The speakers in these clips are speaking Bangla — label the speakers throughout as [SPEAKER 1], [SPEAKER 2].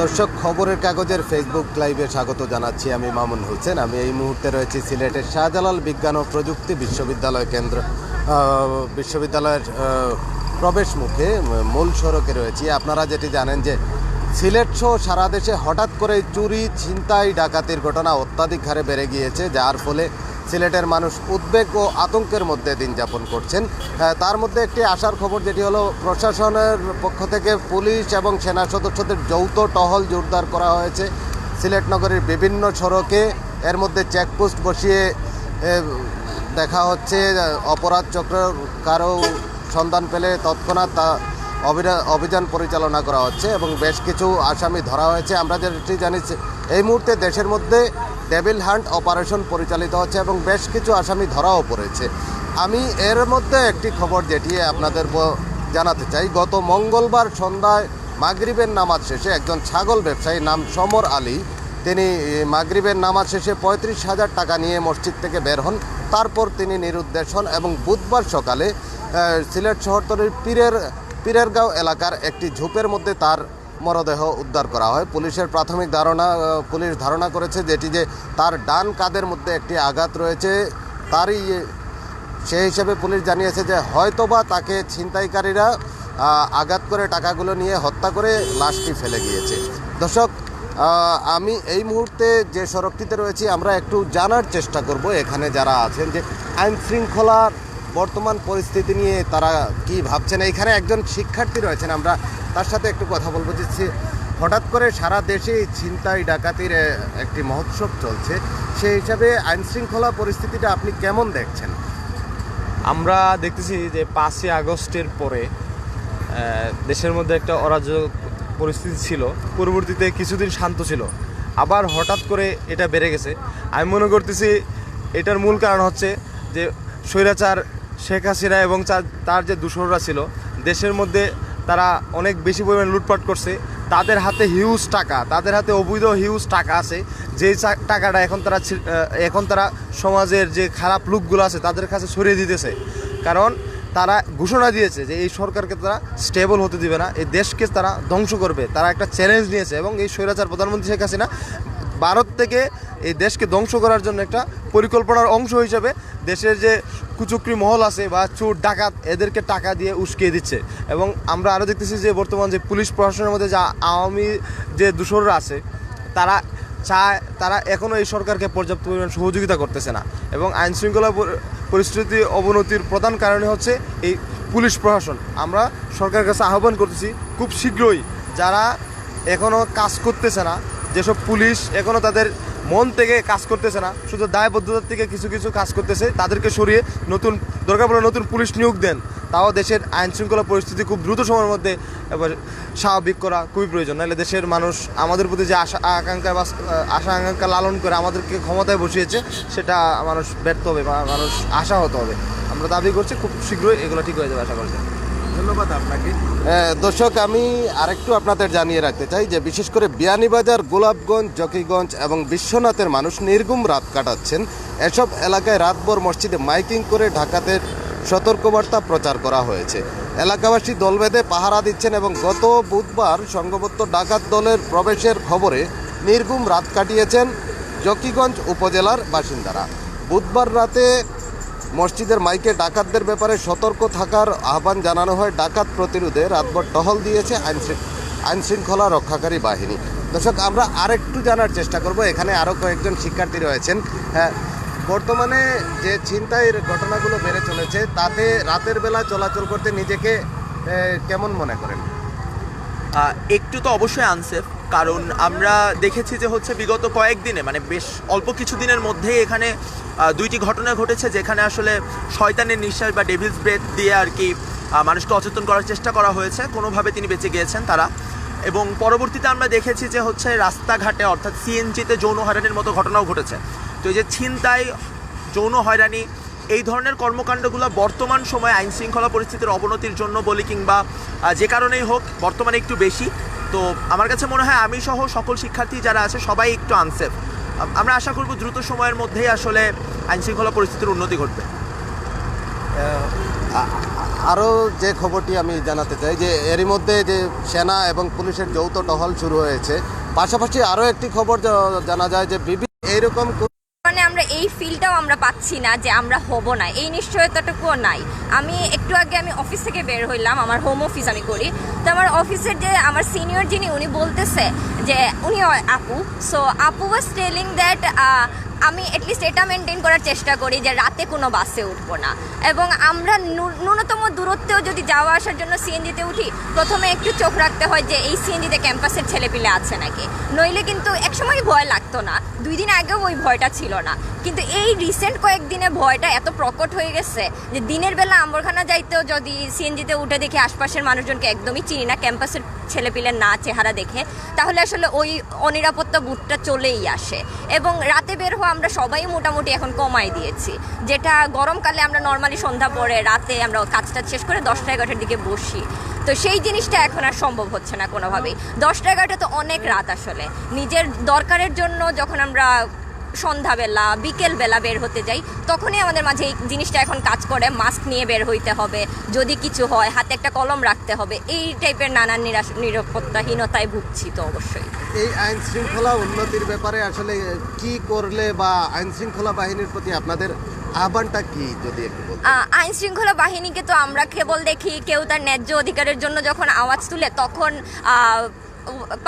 [SPEAKER 1] দর্শক, খবরের কাগজের ফেসবুক লাইভে স্বাগত জানাচ্ছি। আমি মামুন হোসেন। আমি এই মুহূর্তে রয়েছি সিলেটের শাহজালাল বিজ্ঞান ও প্রযুক্তি বিশ্ববিদ্যালয়ের প্রবেশ মুখে মূল সড়কে রয়েছি। আপনারা যেটি জানেন যে সিলেট সহ সারা দেশে হঠাৎ করে চুরি, ছিনতাই, ডাকাতির ঘটনা অত্যাধিক হারে বেড়ে গিয়েছে, যার ফলে সিলেটের মানুষ উদ্বেগ ও আতঙ্কের মধ্যে দিন যাপন করছেন। তার মধ্যে একটি আশার খবর, যেটি হলো প্রশাসনের পক্ষ থেকে পুলিশ এবং সেনা সদস্যদের যৌথ টহল জোরদার করা হয়েছে সিলেট নগরীর বিভিন্ন সড়কে। এর মধ্যে চেকপোস্ট বসিয়ে দেখা হচ্ছে অপরাধ চক্র কারো সন্ধান পেলে তৎক্ষণাৎ অভিযান পরিচালনা করা হচ্ছে এবং বেশ কিছু আসামি ধরা হয়েছে। আমরা যেটি জানি, এই মুহূর্তে দেশের মধ্যে ডেভিল হান্ট অপারেশন পরিচালিত হচ্ছে এবং বেশ কিছু আসামি ধরাও পড়েছে। আমি এর মধ্যে একটি খবর যেটি আপনাদের জানাতে চাই। গত মঙ্গলবার সন্ধ্যায় মাগরিবের নামাজ শেষে একজন ছাগল ব্যবসায়ী নাম সমর আলী, তিনি মাগরিবের নামাজ শেষে 35,000 টাকা নিয়ে মসজিদ থেকে বের হন। তারপর তিনি নিরুদ্দেশ হন এবং বুধবার সকালে সিলেট শহরতলির পীরেরগাঁও এলাকার একটি ঝোপের মধ্যে তার মরদেহ উদ্ধার করা হয়। পুলিশের প্রাথমিক পুলিশ ধারণা করেছে যেটি যে তার ডান কাঁধের মধ্যে একটি আঘাত রয়েছে। তারই সেই হিসেবে পুলিশ জানিয়েছে যে হয়তোবা তাকে ছিনতাইকারীরা আঘাত করে টাকাগুলো নিয়ে হত্যা করে লাশটি ফেলে গিয়েছে। দর্শক, আমি এই মুহূর্তে যে সড়কটিতে রয়েছি, আমরা একটু জানার চেষ্টা করব এখানে যারা আছেন যে আইন শৃঙ্খলার বর্তমান পরিস্থিতি নিয়ে তারা কি ভাবছেন। এইখানে একজন শিক্ষার্থী রয়েছেন, আমরা তার সাথে একটু কথা বলবো। যে হঠাৎ করে সারা দেশে ছিনতাই ডাকাতির একটি মহোৎসব চলছে, সেই হিসাবে আইন শৃঙ্খলা পরিস্থিতিটা আপনি কেমন দেখছেন?
[SPEAKER 2] আমরা দেখতেছি যে 5ই আগস্টের পরে দেশের মধ্যে একটা অরাজক পরিস্থিতি ছিল, পরবর্তীতে কিছুদিন শান্ত ছিল, আবার হঠাৎ করে এটা বেড়ে গেছে। আমি মনে করতেছি এটার মূল কারণ হচ্ছে যে স্বৈরাচার শেখ হাসিনা এবং তার যে দূষররা ছিল দেশের মধ্যে, তারা অনেক বেশি পরিমাণে লুটপাট করছে। তাদের হাতে হিউজ টাকা, তাদের হাতে অবৈধ হিউজ টাকা আছে, যেই টাকাটা এখন তারা সমাজের যে খারাপ লোকগুলো আছে তাদের কাছে ছড়িয়ে দিতেছে। কারণ তারা ঘোষণা দিয়েছে যে এই সরকারকে তারা স্টেবল হতে দিবে না, এই দেশকে তারা ধ্বংস করবে। তারা একটা চ্যালেঞ্জ নিয়েছে এবং এই স্বৈরাচার প্রধানমন্ত্রী শেখ হাসিনা ভারত থেকে এই দেশকে ধ্বংস করার জন্য একটা পরিকল্পনার অংশ হিসেবে দেশের যে কুচক্রি মহল আছে বা চোর ডাকাত, এদেরকে টাকা দিয়ে উস্কিয়ে দিচ্ছে। এবং আমরা আরও দেখতেছি যে বর্তমান যে পুলিশ প্রশাসনের মধ্যে যা আওয়ামী যে দূষররা আছে, তারা এখনও এই সরকারকে পর্যাপ্ত পরিমাণ সহযোগিতা করতেছে না। এবং আইন শৃঙ্খলা পরিস্থিতি অবনতির প্রধান কারণে হচ্ছে এই পুলিশ প্রশাসন। আমরা সরকারের কাছে আহ্বান করতেছি, খুব শীঘ্রই যারা এখনও কাজ করতেছে না, যেসব পুলিশ এখনও তাদের মন থেকে কাজ করতেছে না, শুধু দায়বদ্ধতার থেকে কিছু কিছু কাজ করতেছে, তাদেরকে সরিয়ে দরকার পড়লে নতুন পুলিশ নিয়োগ দেন। তাও দেশের আইন শৃঙ্খলা পরিস্থিতি খুব দ্রুত সময়ের মধ্যে এবার স্বাভাবিক করা খুবই প্রয়োজন। নাহলে দেশের মানুষ আমাদের প্রতি যে আশা আকাঙ্ক্ষা লালন করে আমাদেরকে ক্ষমতায় বসিয়েছে, সেটা মানুষ ব্যর্থ হবে বা মানুষ আশাহত হবে। আমরা দাবি করছি খুব শীঘ্রই এগুলো ঠিক হয়ে যাবে, আশা করছি।
[SPEAKER 1] ধন্যবাদ আপনাকে। দর্শক, আমি আরেকটু আপনাদের জানিয়ে রাখতে চাই যে বিশেষ করে বিয়ানীবাজার, গোলাপগঞ্জ, জকিগঞ্জ এবং বিশ্বনাথের মানুষ নির্ঘুম রাত কাটাচ্ছেন। এসব এলাকায় রাতভর মসজিদে মাইকিং করে ডাকাতের সতর্কবার্তা প্রচার করা হয়েছে। এলাকাবাসী দল বেঁধে পাহারা দিচ্ছেন এবং গত বুধবার সংঘবদ্ধ ডাকাত দলের প্রবেশের খবরে নির্ঘুম রাত কাটিয়েছেন জকিগঞ্জ উপজেলার বাসিন্দারা। বুধবার রাতে মসজিদের মাইকে ডাকাতদের ব্যাপারে সতর্ক থাকার আহ্বান জানানো হয়। ডাকাত প্রতিরোধে রাতভর টহল দিয়েছে আইন শৃঙ্খলা রক্ষাকারী বাহিনী। দর্শক, আমরা আরেকটু জানার চেষ্টা করব। এখানে আরও কয়েকজন শিক্ষার্থী রয়েছেন। হ্যাঁ, বর্তমানে যে ছিনতাইয়ের ঘটনাগুলো বেড়ে চলেছে, তাতে রাতের বেলা চলাচল করতে নিজেকে কেমন মনে করেন?
[SPEAKER 3] একটু তো অবশ্যই আনসেফ, কারণ আমরা দেখেছি যে হচ্ছে বিগত কয়েকদিনে, মানে বেশ অল্প কিছু দিনের মধ্যেই এখানে 2টি ঘটনা ঘটেছে, যেখানে আসলে শয়তানের নিঃশ্বাস বা ডেভিলস ব্রেথ দিয়ে আর কি মানুষকে অচেতন করার চেষ্টা করা হয়েছে। কোনোভাবে তিনি বেঁচে গিয়েছেন তারা। এবং পরবর্তীতে আমরা দেখেছি যে হচ্ছে রাস্তাঘাটে, অর্থাৎ সিএনজিতে যৌন হয়রানির মতো ঘটনাও ঘটেছে। তো এই যে ছিনতাই, যৌন হয়রানি, এই ধরনের কর্মকাণ্ডগুলো বর্তমান সময়ে আইন শৃঙ্খলা পরিস্থিতির অবনতির জন্য বলি কিংবা যে কারণেই হোক, বর্তমানে একটু বেশি। তো আমার কাছে মনে হয় আমি সহ সকল শিক্ষার্থী যারা আছে সবাই একটু আনসেফ। আমরা আশা করব দ্রুত সময়ের মধ্যেই আসলে আইন শৃঙ্খলা পরিস্থিতির উন্নতি ঘটবে।
[SPEAKER 1] আরও যে খবরটি আমি জানাতে চাই যে এরই মধ্যে যে সেনা এবং পুলিশের যৌথ টহল শুরু হয়েছে, পাশাপাশি আরও একটি খবর জানা যায় যে এইরকম
[SPEAKER 4] মানে আমরা এই ফিলটাও আমরা পাচ্ছি না যে আমরা হব না, এই নিশ্চয়তাটুকুও নাই। আমি একটু আগে অফিস থেকে বের হইলাম, আমার হোম অফিস আমি করি, তো আমার অফিসের যে আমার সিনিয়র যিনি উনি বলতেছে যে উনি আপু, সো আপু ওয়াজ টেলিং দ্যাট আমি অ্যাটলিস্ট এটা মেনটেন করার চেষ্টা করি যে রাতে কোনো বাসে উঠবো না, এবং আমরা ন্যূনতম দূরত্বেও যদি যাওয়া আসার জন্য সিএনজিতে উঠি, প্রথমে একটু চোখ রাখতে হয় যে এই সিএনজিতে ক্যাম্পাসের ছেলেপিলে আছে নাকি, নইলে কিন্তু একসময় ভয় লাগতো না, 2 দিন আগেও ওই ভয়টা ছিল না, কিন্তু এই রিসেন্ট কয়েকদিনে ভয়টা এত প্রকট হয়ে গেছে যে দিনের বেলা আম্বরখানা যাইতেও যদি সিএনজিতে উঠে দেখি আশপাশের মানুষজনকে একদমই চিনি না, ক্যাম্পাসের ছেলেপিলের না চেহারা দেখে, তাহলে আসলে ওই অনিরাপত্তা বোধটা চলেই আসে। এবং রাতে বের হওয়া আমরা সবাই মোটামুটি এখন কমাই দিয়েছি, যেটা গরমকালে আমরা নর্মালি সন্ধ্যা পরে রাতে আমরা কাজটা শেষ করে 10টা-11টার দিকে বসি, তো সেই জিনিসটা এখন আর সম্ভব হচ্ছে না কোনোভাবেই। 10টা-11টা তো অনেক রাত, আসলে নিজের দরকারের জন্য যখন আমরা সন্ধ্যাবেলা বিকেলবেলা বের হতে যাই, তখনই আমাদের মাঝে এই জিনিসটা এখন কাজ করে, মাস্ক নিয়ে বের হইতে হবে, যদি কিছু হয় হাতে একটা কলম রাখতে হবে, এই টাইপের নানান নিরাপত্তাহীনতায় ভুগছি তো অবশ্যই।
[SPEAKER 1] এই আইন শৃঙ্খলা উন্নতির ব্যাপারে আসলে কি করলে বা আইন শৃঙ্খলা বাহিনীর প্রতি আপনাদের আহ্বানটা কি যদি একটু বলতেন?
[SPEAKER 4] আইন শৃঙ্খলা বাহিনীকে তো আমরা কেবল দেখি কেউ তার ন্যায্য অধিকারের জন্য যখন আওয়াজ তুলে তখন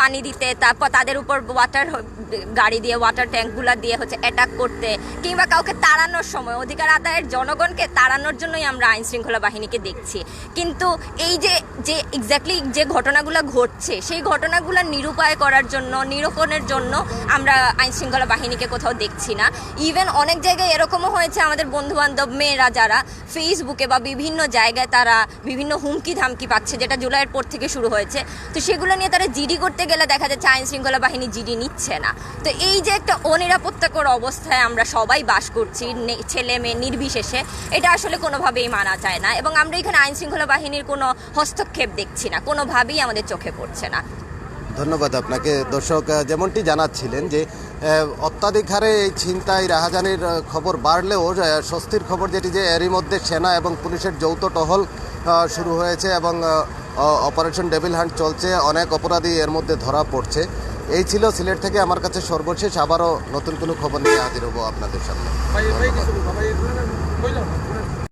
[SPEAKER 4] পানি দিতে, তারপর তাদের উপর ওয়াটার গাড়ি দিয়ে ওয়াটার ট্যাঙ্কগুলো দিয়ে অ্যাটাক করতে, কিংবা কাউকে তাড়ানোর সময় অধিকার আদায়ের জনগণকে তাড়ানোর জন্যই আমরা আইন শৃঙ্খলা বাহিনীকে দেখছি। কিন্তু এই যে এক্স্যাক্টলি যে ঘটনাগুলো ঘটছে সেই ঘটনাগুলো নিরূপায় করার জন্য, নিরূপণের জন্য আমরা আইন শৃঙ্খলা বাহিনীকে কোথাও দেখছি না। ইভেন অনেক জায়গায় এরকমও হয়েছে আমাদের বন্ধুবান্ধব মেয়েরা যারা ফেসবুকে বা বিভিন্ন জায়গায় তারা বিভিন্ন হুমকি ধামকি পাচ্ছে, যেটা জুলাইয়ের পর থেকে শুরু হয়েছে, তো সেগুলো নিয়ে তারা জিডি করতে গেলে দেখা যাচ্ছে আইন শৃঙ্খলা বাহিনী জিডি নিচ্ছে না। তো এই যে একটা অনিরাপত্তাকর অবস্থায় আমরা সবাই বাস করছি, ছেলে মেয়ে নির্বিশেষে, এটা আসলে কোনোভাবেই মানা যায় না, এবং আমরা এখানে আইন শৃঙ্খলা বাহিনীর কোনো হস্তক্ষেপ দেখছি না, কোনোভাবেই আমাদের চোখে পড়ছে না।
[SPEAKER 1] ধন্যবাদ আপনাকে। দর্শক যেমনটি জানাচ্ছিলেন যে অত্যাধিক হারে এই ছিনতাই রাহাজানির খবর বাড়লেও স্বস্তির খবর যেটি যে এরই মধ্যে সেনা এবং পুলিশের যৌথ টহল শুরু হয়েছে এবং অপারেশন ডেভিল হান্ট চলছে, অনেক অপরাধী এর মধ্যে ধরা পড়ছে। এই ছিল সিলেট থেকে আমার কাছে সর্বশেষ, আবারও নতুন কোনো খবর নিয়ে হাজির হবো আপনাদের সামনে।